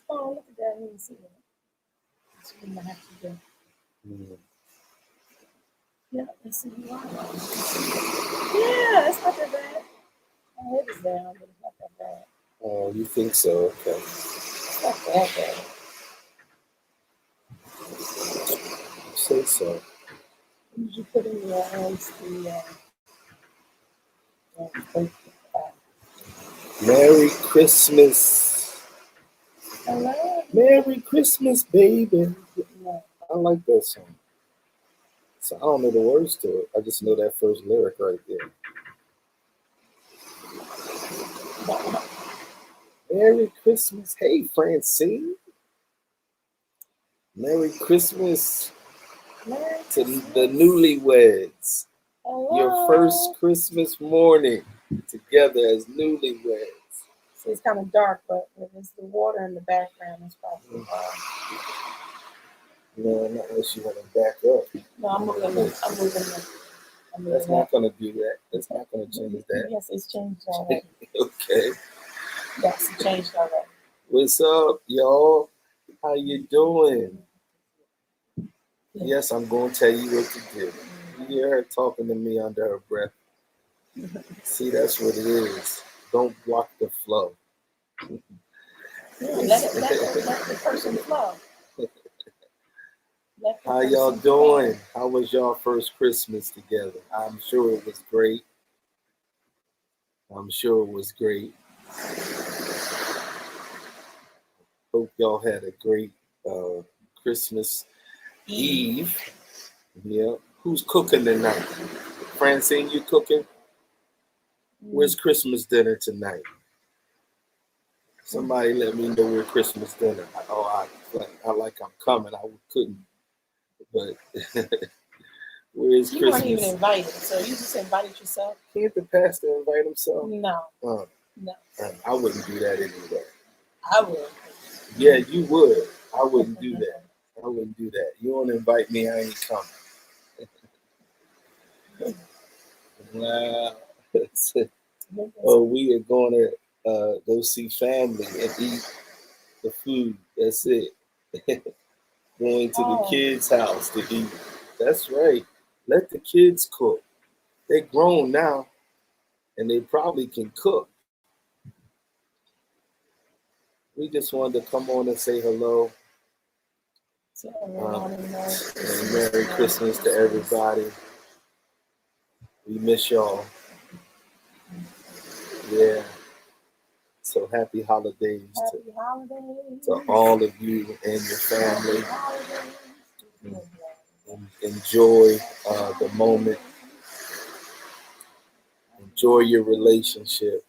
Oh, look at that. I didn't see that. That's what I have to do. Yeah, let's see who I am. Yeah, it's not that bad. My head is down, but it's not that bad. Oh, you think so? Okay. It's not that bad. You say so. When did you put in your eyes Merry Christmas. Hello? Merry Christmas, baby. No. I like that song. So I don't know the words to it. I just know that first lyric right there. Merry Christmas. Hey, Francine. Merry Christmas to the newlyweds. Hello? Your first Christmas morning together as newlyweds. So it's kind of dark, but if it's the water in the background, it's probably No, not unless you want to back up. No, I'm moving. That's not going to do that. That's not going to change that. Yes, it's changed already. Okay. Yes, it changed already. What's up, y'all? How you doing? Yes, I'm going to tell you what to do. You hear her talking to me under her breath. See, that's what it is. Don't block the flow. Yeah, let the person flow. How y'all doing? How was y'all first Christmas together? I'm sure it was great. I'm sure it was great. Hope y'all had a great Christmas Eve. Yeah. Who's cooking tonight? Francine, you cooking? Where's Christmas dinner tonight? Somebody let me know where Christmas dinner. Oh, I'm coming. I couldn't. But where's Christmas? You weren't even invited, so you just invited yourself. Can't the pastor invite himself? No. No. I wouldn't do that anyway. I would. Yeah, you would. I wouldn't do that. I wouldn't do that. You don't invite me, I ain't coming. Wow. Oh, we are going to go see family and eat the food. That's it. Going to the kids' house to eat. That's right. Let the kids cook. They're grown now, and they probably can cook. We just wanted to come on and say hello. And Merry Christmas to everybody. We miss y'all. Yeah. So happy holidays to all of you and your family. Enjoy the moment. Enjoy your relationship.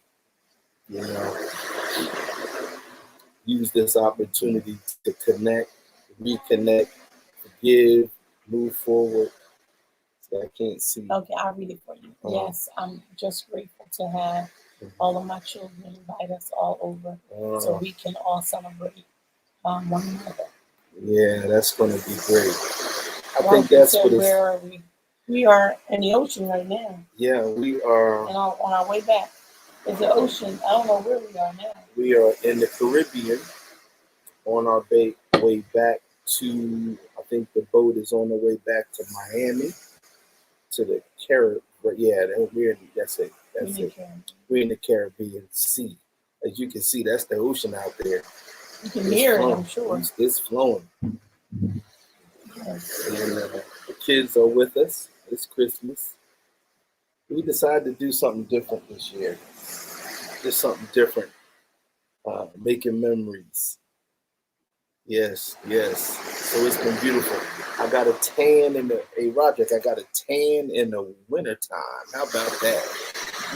You know, use this opportunity to connect, reconnect, forgive, move forward. So I can't see. Okay, I'll read it for you. Yes, I'm just grateful to have all of my children invite us all over so we can all celebrate one another. Yeah, that's going to be great. I think that's what it's... Where are we? We are in the ocean right now. Yeah, we are. And on our way back. It's the ocean. I don't know where we are now. We are in the Caribbean on our way back to, I think the boat is on the way back to Miami, to the Caribbean. Yeah, that's it. We're in the Caribbean Sea. As you can see, that's the ocean out there. You can hear it, I'm sure. It's flowing. Yes. And the kids are with us. It's Christmas. We decided to do something different this year. Just something different. Making memories. Yes. So it's been beautiful. I got a tan in Roderick, I got a tan in the wintertime. How about that?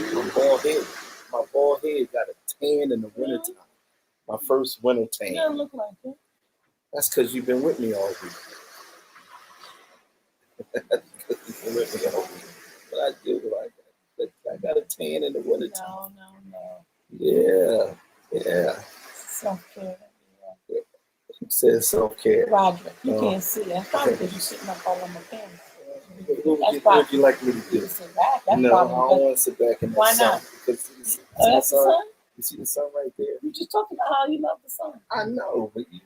My bald head got a tan in the wintertime. My first winter tan. You don't look like it. That's because you've been with me all week. But I do like that. I got a tan in the wintertime. No. Yeah. Self-care. said self-care. Roderick, you Oh. can't see. That's probably because you're sitting up all on the camera. What would you like me to You do? can sit back. That's No, I probably don't want to sit back in the Why sun. not? Because Oh, that's the sun? You see the sun right there? You just talking about how you love the sun. I know, but you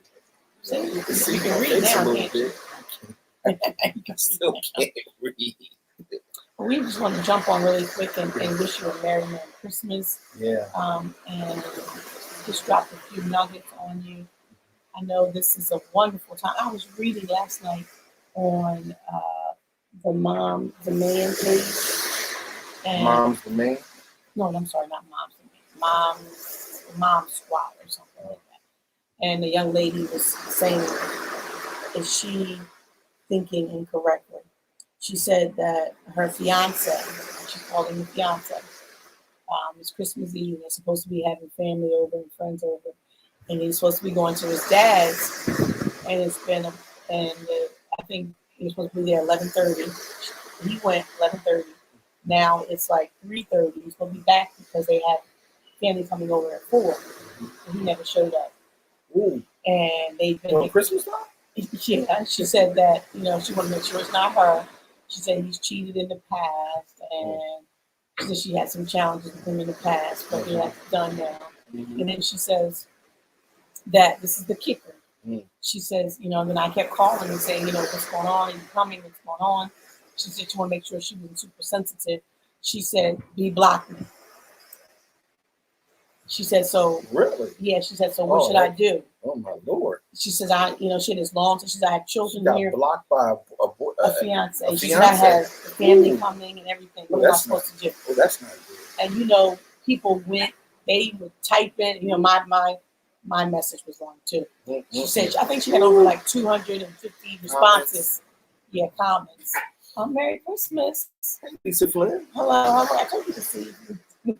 can see You can my read face now, a little can't you? bit. I still can't read. We just want to jump on really quick and wish you a Merry Christmas. Yeah. And just drop a few nuggets on you. I know this is a wonderful time. I was reading last night on the Man page. And Mom's the man? no, I'm sorry, not Mom's the Man. Mom's Squad or something like that. And the young lady was saying, is she thinking incorrectly? She said that her fiance, she called him the fiance, it's Christmas Eve. They're supposed to be having family over and friends over. And he's supposed to be going to his dad's. And it's been, I think he was supposed to be there 11:30. He went 11:30. Now it's like 3:30. He's supposed to be back because they have family coming over at 4. And he never showed up. Ooh. And they've been On Christmas time? Yeah, she said that, she want to make sure it's not her. She said he's cheated in the past, and she said she had some challenges with him in the past, but that's done now. Mm-hmm. And then she says that this is the kicker. Mm. She says, then I kept calling and saying, what's going on? Are you coming? What's going on? She said she want to make sure she wasn't super sensitive. She said, "Be blocked me." She said, so. Really? Yeah, she said, so what should I do? Oh my Lord. She says, she had his long, so she said, I have children She got here. blocked by A fiance. A She said, I have family coming and everything. What am I supposed to do? Oh, that's not good. And people they would type in, my message was long too. Mm-hmm. She said, I think she had over like 250 responses. Yeah, comments. Merry Christmas. Hey, Lisa Flynn. Hello, I told you to see you.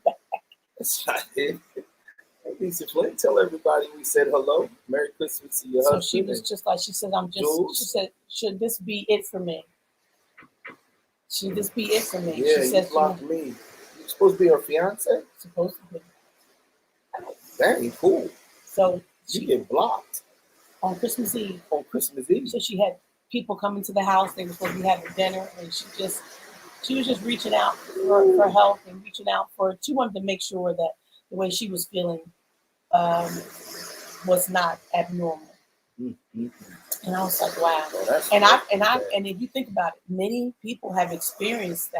That's not it. Hey, Lisa Flynn, tell everybody we said hello. Merry Christmas to your husband. So she was just like, she said, she said, should this be it for me? Should this be it for me? Yeah, she said, you blocked me. You're supposed to be her fiance? Supposed to be. That ain't cool. So you get blocked. On Christmas Eve. On Christmas Eve. So she had people coming to the house. They were supposed to be having dinner, and she was just reaching out for help and reaching out she wanted to make sure that the way she was feeling was not abnormal. Mm-hmm. And I was like, wow. Well, and if you think about it, many people have experienced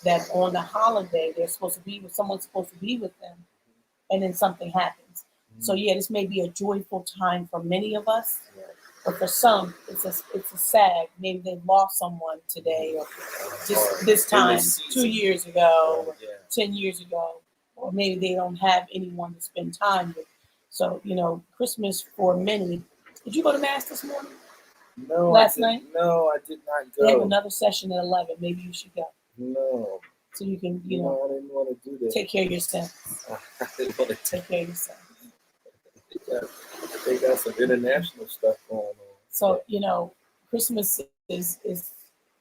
that on the holiday they're supposed to be with someone's supposed to be with them, and then something happens. Mm-hmm. So yeah, this may be a joyful time for many of us. Yeah. But for some, it's a sad. Maybe they've lost someone today, or just this time, 2 years ago, 10 years ago, or maybe they don't have anyone to spend time with. So Christmas for many. Did you go to Mass this morning? No. Last night? No, I did not go. They have another session at 11. Maybe you should go. No. So you can, No, I didn't want to do that. Take care of yourself. I didn't want to take care of yourself. They got some international stuff going on. So, Christmas is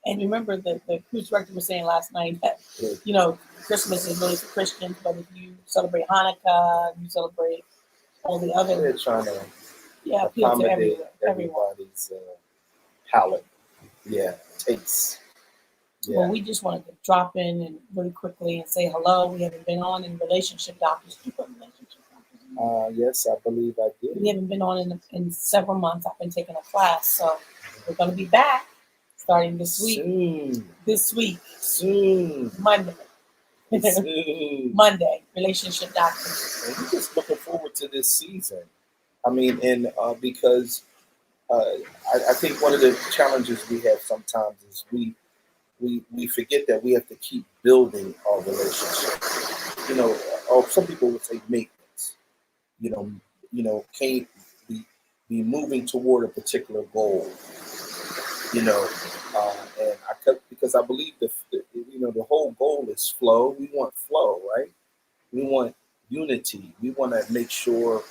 and remember the cruise director was saying last night that, Christmas is really for Christians, but if you celebrate Hanukkah, you celebrate all the other. They're trying to appeal to everybody's palate. Yeah, taste. Yeah. Well, we just wanted to drop in and really quickly and say hello. We haven't been on in Relationship Doctors. Did you put Relationship Doctors? Yes, I believe I did. We haven't been on in several months. I've been taking a class, so we're going to be back starting this week. Soon. This week. Soon. Monday. Soon. Monday. Relationship Doctors. And we're just looking forward to this season. I mean, and because I think one of the challenges we have sometimes is we forget that we have to keep building our relationship. Or some people would say maintenance. Can't be moving toward a particular goal. And because I believe the whole goal is flow. We want flow, right? We want unity. We want to make sure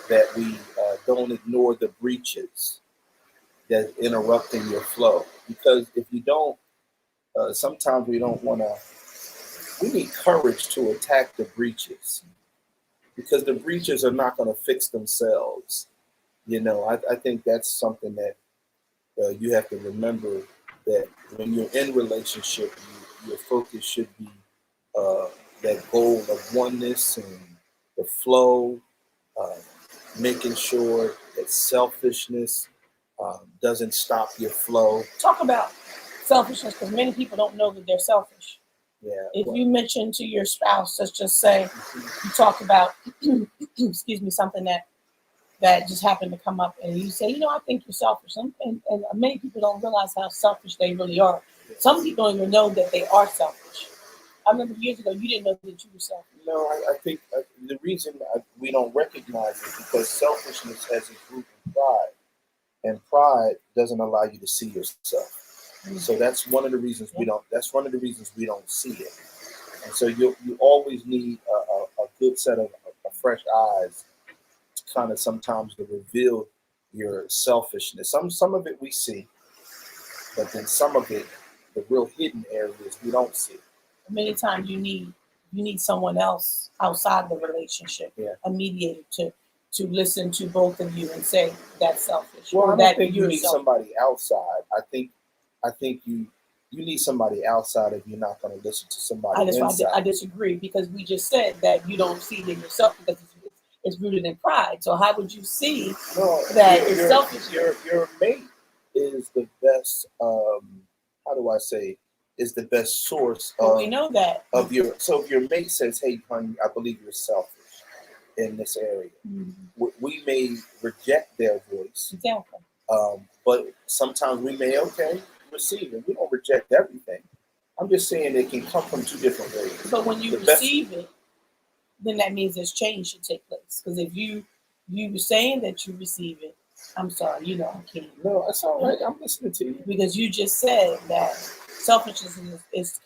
that we don't ignore the breaches that's interrupting your flow. Because if you don't, sometimes we don't want to. We need courage to attack the breaches, because the breaches are not going to fix themselves. I think that's something that you have to remember, that when you're in relationship, your focus should be uh, that goal of oneness and the flow, uh, making sure that selfishness doesn't stop your flow. Talk about selfishness, because many people don't know that they're selfish. Yeah. If Well, you mention to your spouse, let's just say you talk about, excuse me, something that just happened to come up, and you say, I think you're selfish. And many people don't realize how selfish they really are. Some people don't even know that they are selfish. I remember years ago, you didn't know that you were selfish. no, I think the reason we don't recognize it because selfishness has its root in pride, and pride doesn't allow you to see yourself. So that's one of the reasons we don't. That's one of the reasons we don't see it. And so you always need a good set of fresh eyes to kind of sometimes to reveal your selfishness. Some of it we see, but then some of it, the real hidden areas, we don't see. Many times you need someone else outside the relationship, Yeah. a mediator to listen to both of you and say that's selfish. Well, or I that don't think you you're need selfish. somebody outside. I think you need somebody outside if you're not going to listen to somebody inside. I disagree, because we just said that you don't see it in yourself because it's rooted in pride. So how would you see that it's selfish? Your mate is the best. How do I say? Is the best source Well, we know that. of your. So if your mate says, "Hey, honey, I believe you're selfish in this area," we may reject their voice. Exactly. But sometimes we may receive it. We don't reject everything. I'm just saying it can come from two different ways. But when you receive it, then that means there's change should take place. Because if you were saying that you receive it, I'm sorry, I can't. No, that's all right. I'm listening to you. Because you just said that selfishness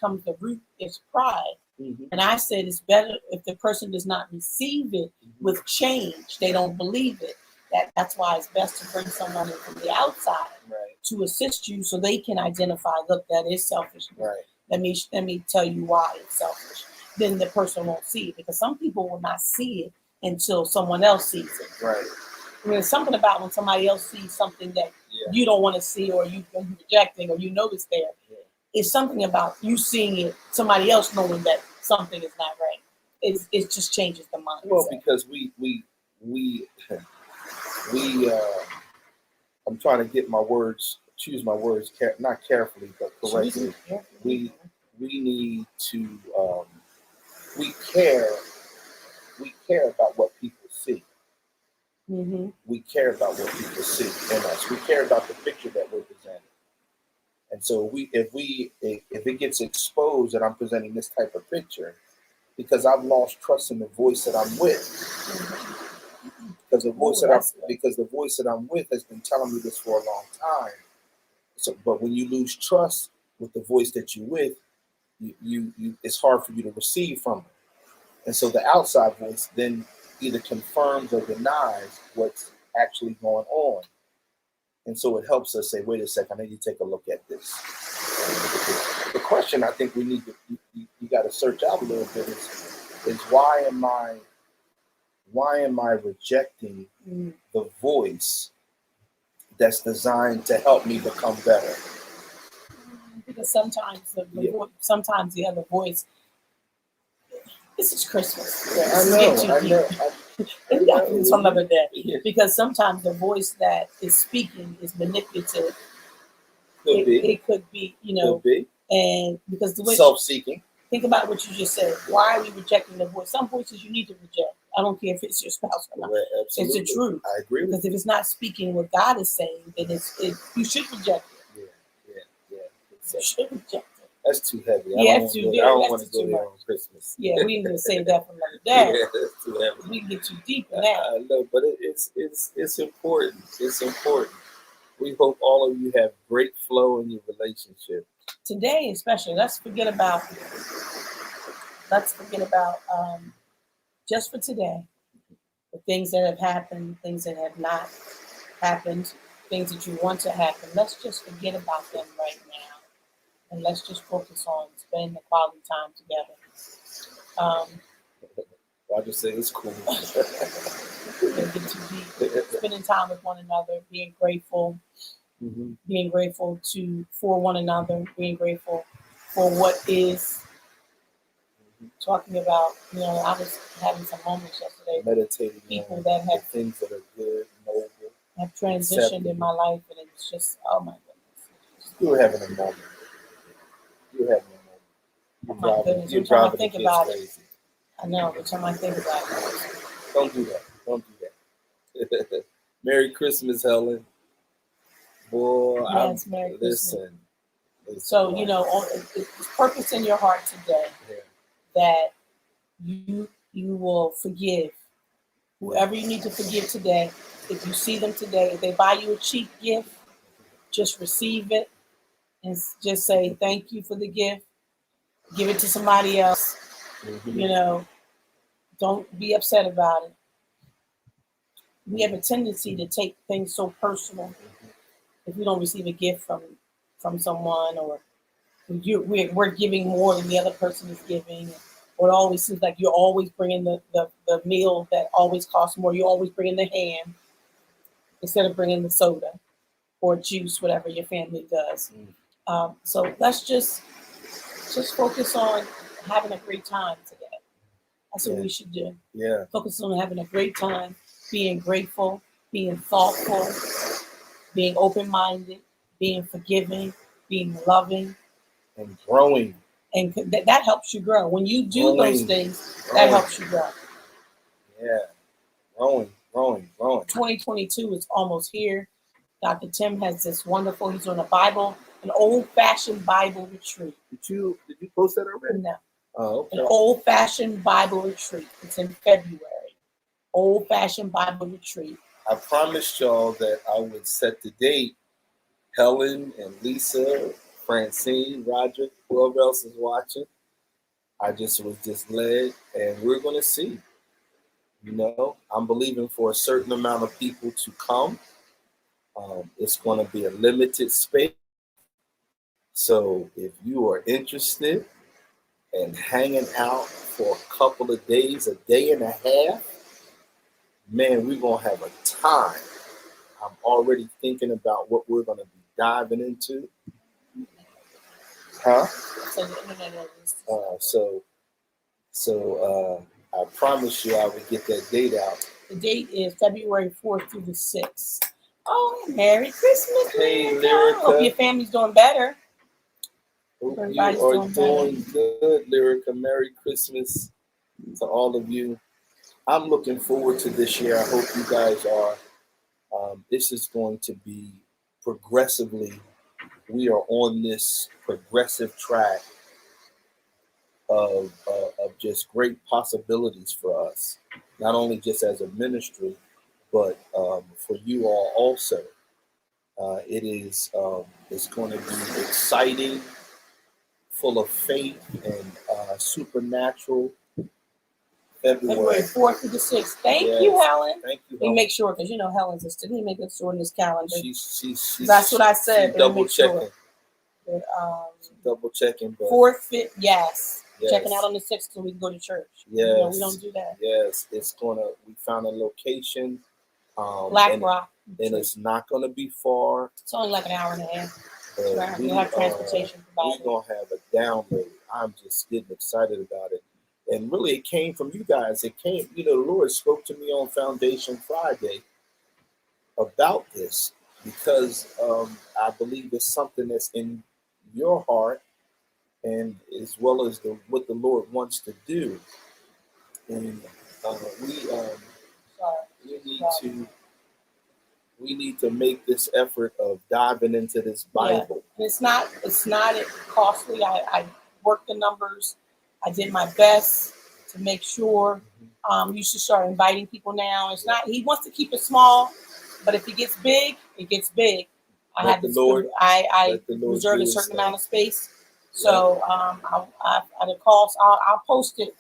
comes the root is pride. Mm-hmm. And I said it's better if the person does not receive it with change, they don't believe it. That's why it's best to bring someone in from the outside to assist you so they can identify, look, that is selfishness. Right. Let me tell you why it's selfish. Then the person won't see it, because some people will not see it until someone else sees it. Right. I mean, there's something about when somebody else sees something that you don't want to see, or you've been rejecting, or you know it's there. Yeah. It's something about you seeing it, somebody else knowing that something is not right. It just changes the mindset. Well, because we I'm trying to get my words, choose my words, not carefully, but correctly. We need to, we care about what people see. Mm-hmm. We care about what people see in us. We care about the picture that we're presenting. And so if it gets exposed that I'm presenting this type of picture, because I've lost trust in the voice that I'm with. Mm-hmm. Because the voice that I'm with has been telling me this for a long time. So, but when you lose trust with the voice that you're with, you it's hard for you to receive from it. And so the outside voice then either confirms or denies what's actually going on. And so it helps us say, wait a second, I need to take a look at this. The question I think we need to you got to search out a little bit is why am I rejecting the voice that's designed to help me become better? Because sometimes the other voice. This is Christmas. I know. It's got some other day. Yeah. Because sometimes the voice that is speaking is manipulative. It could be, Could be. And because the way self-seeking. Think about what you just said. Why are we rejecting the voice? Some voices you need to reject. I don't care if it's your spouse or not. Right, absolutely. It's the truth. I agree. Because if it's not speaking what God is saying, then you should reject it. Yeah. You should reject it. That's too heavy. Yeah, I don't want to go there on Christmas. Yeah, we need to save that for another day. Yeah, that's too heavy. We can get too deep in that. I know, but it's important. It's important. We hope all of you have great flow in your relationship. Today, especially, let's forget about just for today, the things that have happened, things that have not happened, things that you want to happen. Let's just forget about them right now. And let's just focus on spending the quality time together. I just say it's cool. They get too deep. Spending time with one another, being grateful, being grateful for one another, being grateful for what is. Talking about, I was having some moments yesterday. Meditating people on that the have things that are good, noble, have transitioned in my life, and it's just, oh my goodness. You were having a moment. You were having a moment. Oh my goodness. You're Every time I driving think the kids about crazy. it, I know. Every time I think about it. Don't do that. Don't do that. Merry Christmas, Helen. Boy, Yes, Merry Christmas. Listen. So, it's purpose in your heart today that you will forgive whoever you need to forgive today. If you see them today, if they buy you a cheap gift, just receive it and just say thank you for the gift. Give it to somebody else. Don't be upset about it. We have a tendency to take things so personal if we don't receive a gift from someone, or we're giving more than the other person is giving. Or it always seems like you're always bringing the meal that always costs more. You're always bringing the ham instead of bringing the soda or juice, whatever your family does. So let's just focus on having a great time today. That's what we should do. Yeah. Focus on having a great time, being grateful, being thoughtful, being open-minded, being forgiving, being loving, and growing. And that helps you grow. When you do those things, that helps you grow. Yeah. Growing. 2022 is almost here. Dr. Tim has this wonderful, he's doing an old-fashioned Bible retreat. Did you post that already? No. Oh, okay. An old-fashioned Bible retreat. It's in February. Old-fashioned Bible retreat. I promised y'all that I would set the date. Helen and Lisa, Francine, Roderick, whoever else is watching. I was led, and we're going to see. I'm believing for a certain amount of people to come. It's going to be a limited space. So if you are interested in hanging out for a couple of days, a day and a half, man, we're going to have a time. I'm already thinking about what we're going to be diving into. Huh? So I promise you I will get that date out. The date is February 4th through the 6th. Oh, Merry Christmas, hey, Lyrica. Hope your family's doing better. Hope you are doing good, Lyrica. Merry Christmas to all of you. I'm looking forward to this year. I hope you guys are. This is going to be progressively, we are on this progressive track of just great possibilities for us, not only just as a ministry, but for you all also. It's going to be exciting, full of faith and supernatural. February 4th through the 6th. Thank you, Helen. Thank you, Helen. We make sure, because Helen's just me making sure in this calendar. That's what I said. She's double checking. Sure. Double checking. But 4th, 5th, yes. Checking out on the 6th so we can go to church. Yes. We don't do that. Yes. We found a location. Black Rock. And it's not going to be far. It's only like an hour and a half. We have transportation provided. We're going to have a download. I'm just getting excited about it. And really, it came from you guys. It came, the Lord spoke to me on Foundation Friday about this because I believe it's something that's in your heart, and as well as what the Lord wants to do. And we need to make this effort of diving into this Bible. Yeah. It's not costly. I worked the numbers. I did my best to make sure. You should start inviting people now. It's not. He wants to keep it small, but if it gets big, it gets big. I reserve a certain amount of space. So the cost, I'll post it.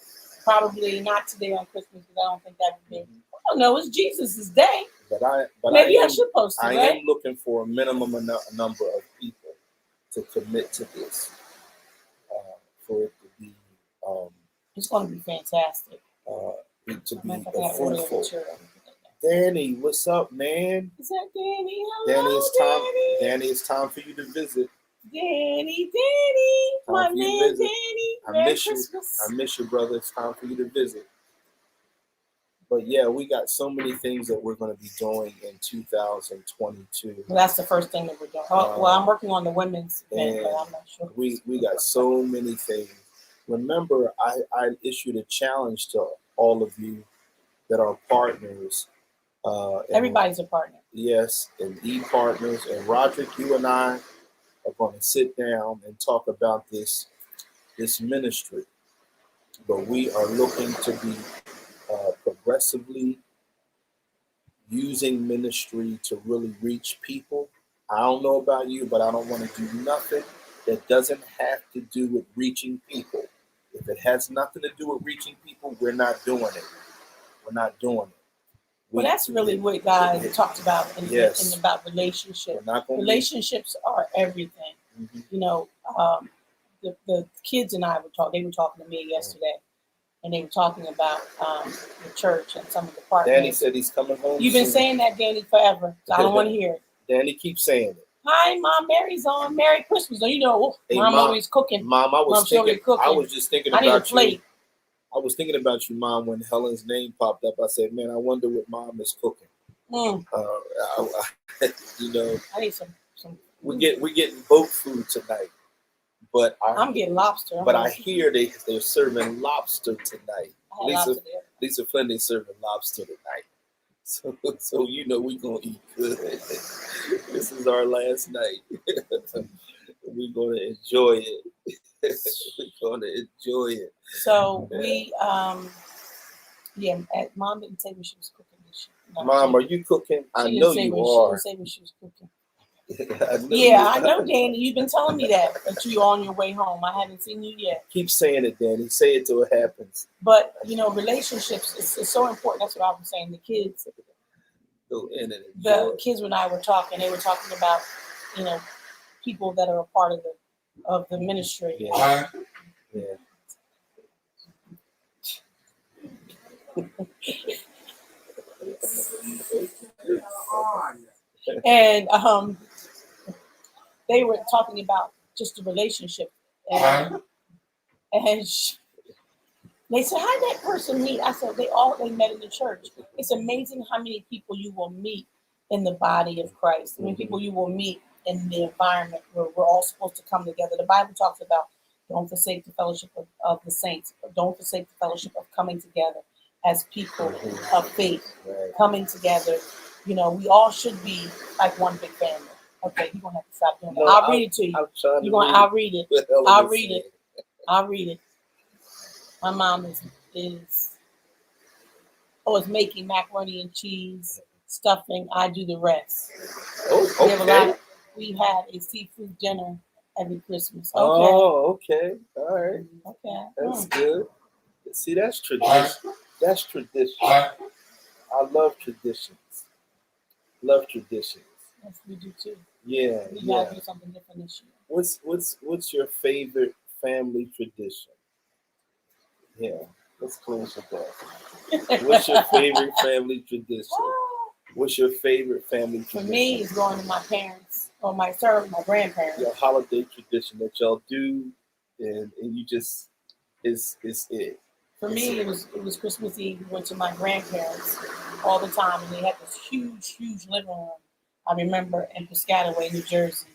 Probably not today on Christmas because I don't think that would be. I don't know. It's Jesus' day. But maybe I should post it. I am looking for a minimum number of people to commit to this. For it to be, it's going to be fantastic. to be Matter of fact, I had ordered fruitful. material. Danny, what's up, man? Is that Danny? Danny, Hello, it's time. Danny. Danny, it's time for you to visit. Danny, Time my for you to man, visit. Danny. I Merry miss you. Christmas. I miss you, brother. It's time for you to visit. But yeah, we got so many things that we're going to be doing in 2022. Well, that's the first thing that we're doing. Well, I'm working on the women's event, but I'm not sure. We got so many things. Remember, I issued a challenge to all of you that are partners. Everybody's a partner. Yes, and partners. And Roderick, you and I are going to sit down and talk about this ministry. But we are looking to be progressively using ministry to really reach people. I don't know about you, but I don't want to do nothing that doesn't have to do with reaching people. If it has nothing to do with reaching people, we're not doing it. We're not doing it. Well, that's really what God talked about in about relationships. Relationships are everything. Mm-hmm. You know, the kids and I were talking. They were talking to me yesterday, and they were talking about the church and some of the partners. Danny said he's coming home. You've been saying that, Danny, forever. So I don't want to hear it. Danny keeps saying it. Hi, Mom. Mary's on. Merry Christmas. So, you know, hey, Mom always cooking. Mom, I was just thinking about I need a plate. I was thinking about you, Mom, when Helen's name popped up. I said, man, I wonder what Mom is cooking. You know, I need some. We're getting boat food tonight, but I'm getting lobster. But I hear they're serving lobster tonight. Lisa Flynn is serving lobster tonight. So you know we're gonna eat good. This is our last night. We're gonna enjoy it. We're gonna enjoy it. So we Mom didn't say when she was cooking this year. No, Mom, are you cooking? I know you are. She didn't say when she was cooking. I know, Danny. You've been telling me that you're on your way home. I haven't seen you yet. Keep saying it, Danny. Say it till it happens. But you know, relationships is so important. That's what I was saying. The kids, the kids and I were talking. They were talking about, you know, people that are a part of the ministry. Yeah. And they were talking about just the relationship, and they said, "How did that person meet?" I said, "They met in the church." It's amazing how many people you will meet in the body of Christ. I mean, people you will meet in the environment where we're all supposed to come together. The Bible talks about don't forsake the fellowship of the saints, but don't forsake the fellowship of coming together as people of faith, coming together. You know, we all should be like one big family. Okay, you're gonna have to stop doing that. I'll read it to you. I'll read it. I'll read it. I'll read it. My mom is making macaroni and cheese, stuffing. I do the rest. Oh, okay. We had a seafood dinner every Christmas. Okay. Oh, okay. All right. Okay. That's good. See, that's tradition. That's tradition. I love traditions. Love traditions. Yes, we do too. Yeah. We gotta do something different this year. What's your favorite family tradition? Yeah. Let's close with that. What's your favorite family tradition? What's your favorite family tradition? For me, it's going to my parents or my grandparents. Your holiday tradition that y'all do, and you just is it. For me, it was Christmas Eve. We went to my grandparents all the time, and they had this huge living room. I remember in Piscataway, New Jersey.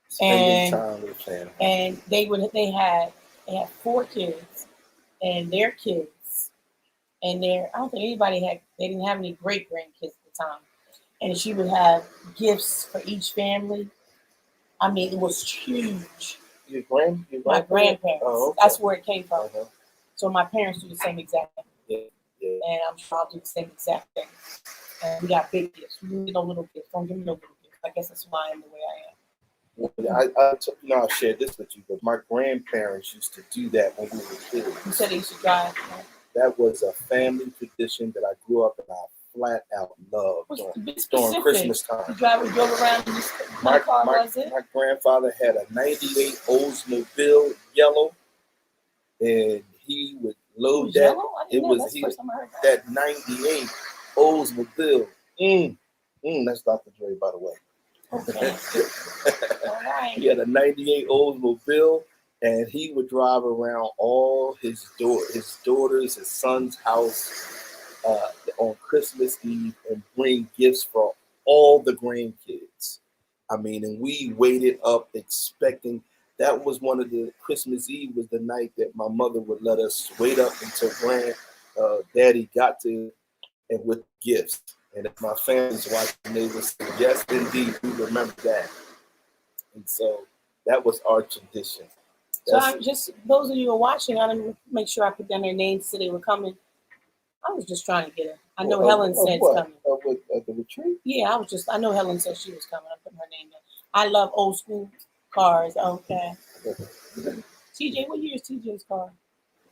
Spending time with family. And they had 4 kids, and their kids, and I don't think they didn't have any great grandkids at the time. And she would have gifts for each family. I mean, it was huge. My grandparents. Oh, okay. That's where it came from. Uh-huh. So my parents do the same exact thing. Yeah. And I'm sure I'll do the same exact thing. And we got big gifts. We need no little gifts. Don't give me no little gifts. I guess that's why I am the way I am. I'll share this with you, but my grandparents used to do that when we were kids. You said they used to drive. That was a family tradition that I grew up and I flat out loved during Christmas time. You drove around in this my car, was it? My grandfather had a 98 Oldsmobile yellow, and he would Load that. Yellow? I It didn't know. was That's the he, first time I heard that. that 98 Oldsmobile. That's Dr. Dre, by the way. Okay. All right. He had a 98 Oldsmobile, and he would drive around all his daughters, his son's house on Christmas Eve and bring gifts for all the grandkids. I mean, and we waited up expecting. That was one of the Christmas Eve was the night that my mother would let us wait up until daddy got to and with gifts. And if my family's watching, they would say, yes, indeed, we remember that. And so that was our tradition. So I'm just, those of you who are watching, I didn't make sure I put down their names so they were coming. I was just trying to get her. I know Helen said it's coming. At the retreat? Yeah, I know Helen said she was coming. I'm putting her name down. I love old school cars. Okay. TJ, what year is TJ's car?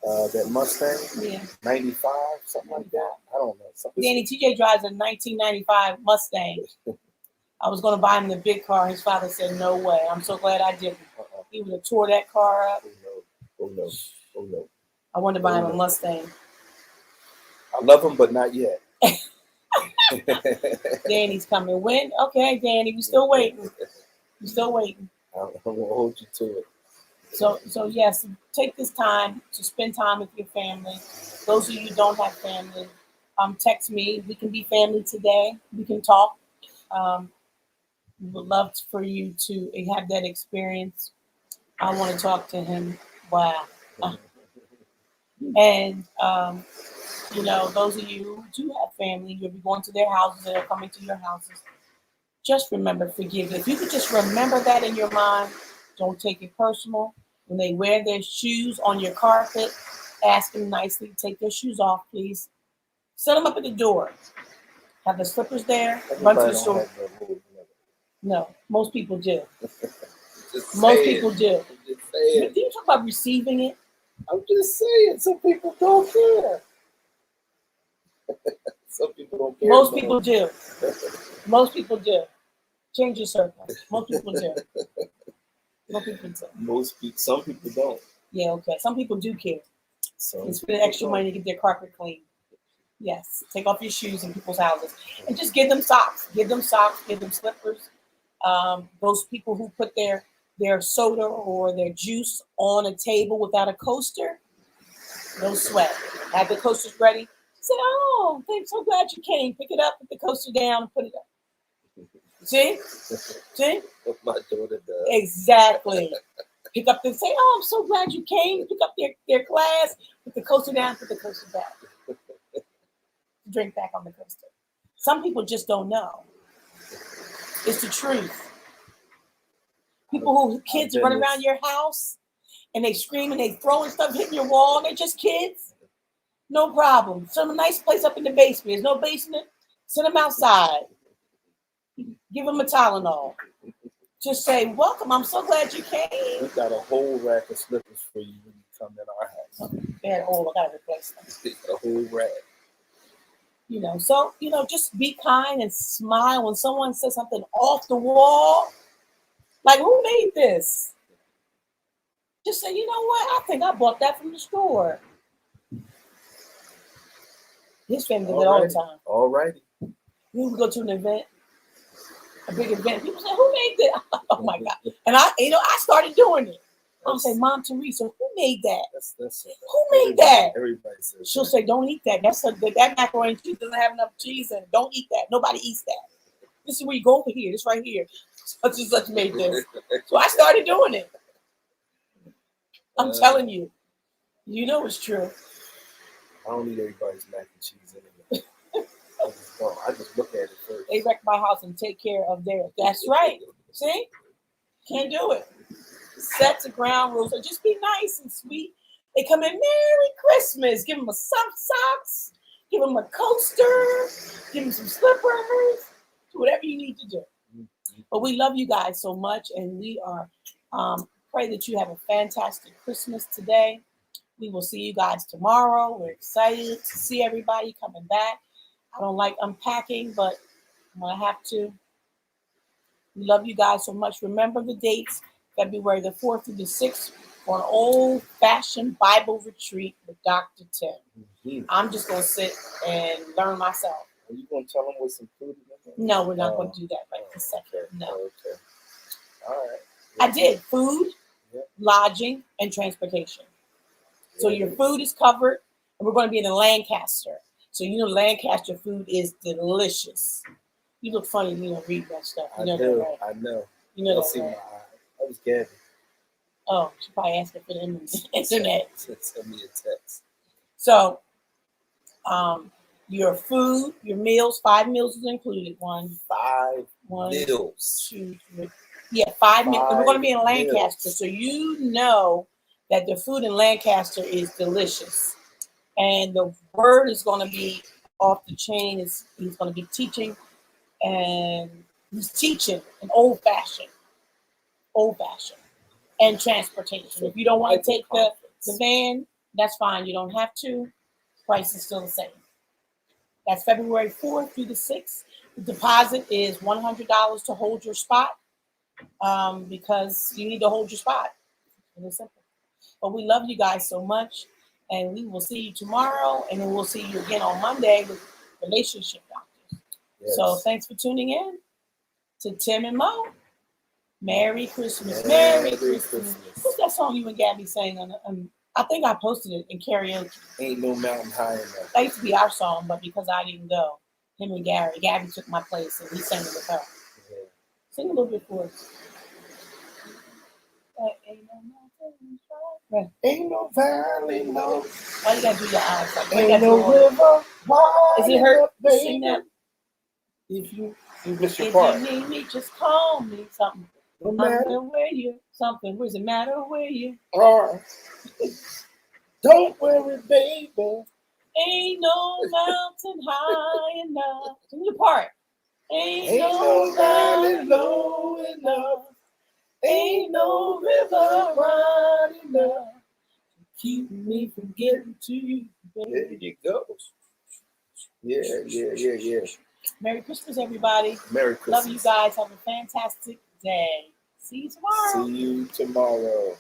That Mustang? Yeah. 95, something like that. I don't know. Danny, TJ drives a 1995 Mustang. I was going to buy him the big car. His father said, no way. I'm so glad I didn't. He would have tore that car up. Oh, no. I wanted to buy him a Mustang. I love him, but not yet. Danny's coming. When? Okay, Danny, we're still waiting. I'm going to hold you to it. So yes, take this time to spend time with your family. Those of you who don't have family, text me. We can be family today. We can talk. We would love for you to have that experience. I want to talk to him. Wow. And, those of you who do have family, you'll be going to their houses, they're coming to your houses. Just remember, forgive. If you could just remember that in your mind, don't take it personal. When they wear their shoes on your carpet, ask them nicely, take their shoes off, please. Set them up at the door. Have the slippers there, run to the store. No, most people do. Most people do. Do you talk about receiving it? I'm just saying, some people don't care. Some people don't care. Most people do. Most people do. Change your circle. Most people do. Some people don't. Yeah, okay. Some people do care. And spend extra money to get their carpet clean. Yes. Take off your shoes in people's houses. And just give them socks. Give them socks. Give them slippers. Those people who put their soda or their juice on a table without a coaster, no sweat. Have the coasters ready. Say, oh, I'm so glad you came. Pick it up, put the coaster down, and put it up. See? My daughter does. Exactly. Pick up and say, oh, I'm so glad you came. Pick up their glass, put the coaster down, put the coaster back. Drink back on the coaster. Some people just don't know. It's the truth. Kids run around your house and they scream and they throwing stuff, hitting your wall, and they're just kids. No problem. Some nice place up in the basement. There's no basement. Send them outside. Give them a Tylenol. Just say, welcome. I'm so glad you came. We got a whole rack of slippers for you when you come in our house. They had I got to replace them. A whole rack. Just be kind and smile when someone says something off the wall. Like, who made this? Just say, you know what? I think I bought that from the store. His family did it all the time. All righty. We would go to an event, a big event. People say, who made that? Oh my God. And I started doing it. I'll say, Mom Teresa, who made that? Who made that? Everybody says She'll say, don't eat that. That macaroni and cheese doesn't have enough cheese in it. Don't eat that. Nobody eats that. This is where you go over here. This right here. Such and such made this. So I started doing it. I'm telling you. You know it's true. I don't need everybody's mac and cheese anyway. I just look at it first. They wreck my house and take care of theirs. That's right. See? Can't do it. Set the ground rules. So just be nice and sweet. They come in, Merry Christmas. Give them some socks. Give them a coaster. Give them some slippers. Do whatever you need to do. But we love you guys so much. And we are pray that you have a fantastic Christmas today. We will see you guys tomorrow. We're excited to see everybody coming back. I don't like unpacking, but I'm going to have to. We love you guys so much. Remember the dates, February the 4th through the 6th for an old-fashioned Bible retreat with Dr. Tim. Mhm. I'm just going to sit and learn myself. Are you going to tell them what's included in there? No, we're not going to do that right this second. Okay. No. Okay. All right. I did food, Yep. lodging, and transportation. So There your it is. food is covered, and we're going to be in Lancaster. So you know Lancaster food is delicious. You look funny, read that stuff. You I know do. that, right? I know. You know You'll that, see my right? eye. That was Gabby. Oh, she probably asking for the internet. Send me a text. So, your food, your meals, 5 meals is included. One, 5 one, meals. 2, 3. Yeah, 5 meals. And we're going to be in 5 Lancaster, meals. so you know that the food in Lancaster is delicious. And the word is going to be off the chain. He's going to be teaching, and he's teaching an old-fashioned, and transportation. If you don't want to take the van, that's fine. You don't have to. Price is still the same. That's February 4th through the 6th. The deposit is $100 to hold your spot, because you need to hold your spot. It's simple. But we love you guys so much, and we will see you tomorrow, and then we'll see you again on Monday with Relationship Doctors. Yes. So thanks for tuning in to Tim and Mo. Merry Christmas. Merry Merry Christmas. Christmas. What's that song you and Gabby sang on? I think I posted it in karaoke. Ain't no mountain high enough. That used to be our song, but because I didn't go, him and Gabby took my place, and he sang it with her. Yeah. Sing a little bit for us. Ain't no mountain high. Ain't no valley, no. Why you gotta do your eyes? Like, Ain't no river wide Is it hurt? enough, baby. Sing that. If you miss your If part. you need me, just call me. Something. No I'm matter. the way you. Something. What does it matter where you? Or don't worry, baby. Ain't no mountain high enough. Sing your part. Ain't no valley low enough. Ain't no river wide enough. Keep me from getting to you, There baby. you go. Yeah. Merry Christmas, everybody. Merry Christmas. Love you guys. Have a fantastic day. See you tomorrow. See you tomorrow.